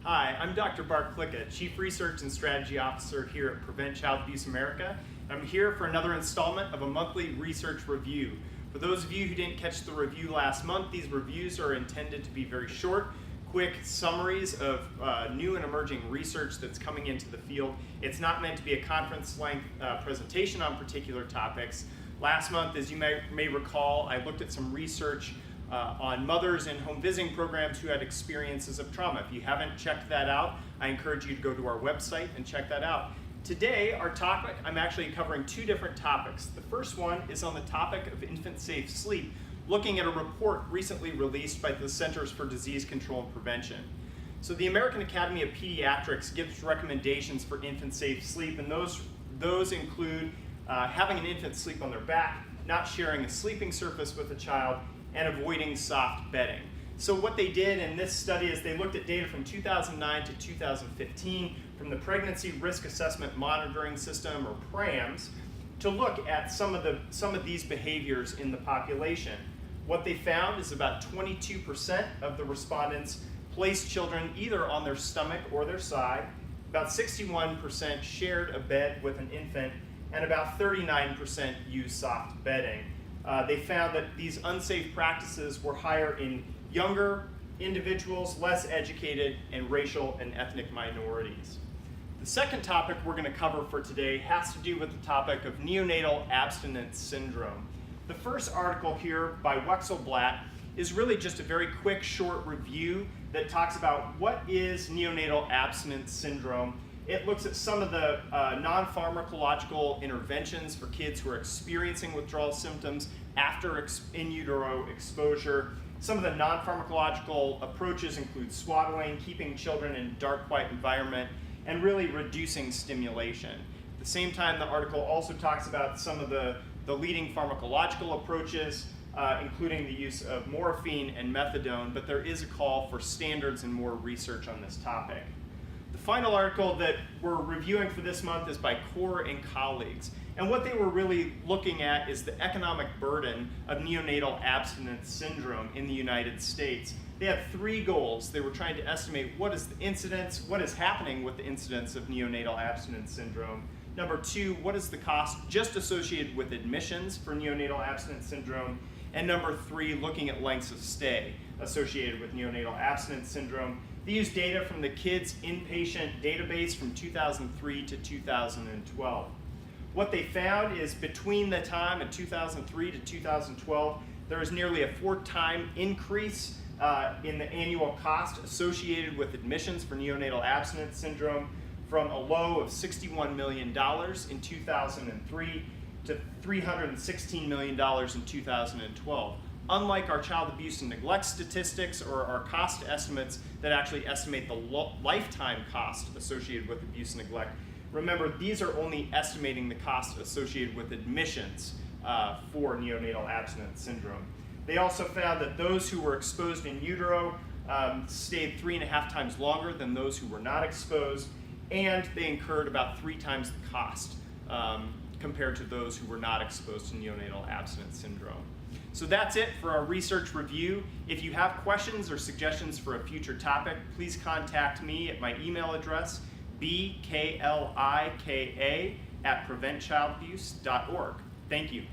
Hi, I'm Dr. Bart Klika, Chief Research and Strategy Officer here at Prevent Child Abuse America. I'm here for another installment of a monthly research review. For those of you who didn't catch the review last month, these reviews are intended to be very short, quick summaries of new and emerging research that's coming into the field. It's not meant to be a conference-length presentation on particular topics. Last month, as you may recall, I looked at some research on mothers in home visiting programs who had experiences of trauma. If you haven't checked that out, I encourage you to go to our website and check that out. Today, our topic, I'm actually covering two different topics. The first one is on the topic of infant-safe sleep, looking at a report recently released by the Centers for Disease Control and Prevention. So the American Academy of Pediatrics gives recommendations for infant-safe sleep, and those include having an infant sleep on their back, not sharing a sleeping surface with a child, and avoiding soft bedding. So what they did in this study is they looked at data from 2009 to 2015 from the Pregnancy Risk Assessment Monitoring System, or PRAMS, to look at some of these behaviors in the population. What they found is about 22% of the respondents placed children either on their stomach or their side, about 61% shared a bed with an infant, and about 39% used soft bedding. They found that these unsafe practices were higher in younger individuals, less educated, and racial and ethnic minorities. The second topic we're going to cover for today has to do with the topic of neonatal abstinence syndrome. The first article here by Wexelblatt is really just a very quick, short review that talks about what is neonatal abstinence syndrome. It looks at some of the non-pharmacological interventions for kids who are experiencing withdrawal symptoms after in utero exposure. Some of the non-pharmacological approaches include swaddling, keeping children in a dark, quiet environment, and really reducing stimulation. At the same time, the article also talks about some of the leading pharmacological approaches, including the use of morphine and methadone, but there is a call for standards and more research on this topic. The final article that we're reviewing for this month is by Core and colleagues. And what they were really looking at is the economic burden of neonatal abstinence syndrome in the United States. They had three goals. They were trying to estimate what is the incidence, what is happening with the incidence of neonatal abstinence syndrome. Number two, what is the cost just associated with admissions for neonatal abstinence syndrome? And number three, looking at lengths of stay associated with neonatal abstinence syndrome. They used data from the Kids Inpatient Database from 2003 to 2012. What they found is between the time of 2003 to 2012, there was nearly a 4-time increase in the annual cost associated with admissions for neonatal abstinence syndrome, from a low of $61 million in 2003 to $316 million in 2012. Unlike our child abuse and neglect statistics or our cost estimates that actually estimate the lifetime cost associated with abuse and neglect, remember, these are only estimating the cost associated with admissions for neonatal abstinence syndrome. They also found that those who were exposed in utero stayed 3.5 times longer than those who were not exposed, and they incurred about 3 times the cost compared to those who were not exposed to neonatal abstinence syndrome. So that's it for our research review. If you have questions or suggestions for a future topic, please contact me at my email address, bklika@preventchildabuse.org. Thank you.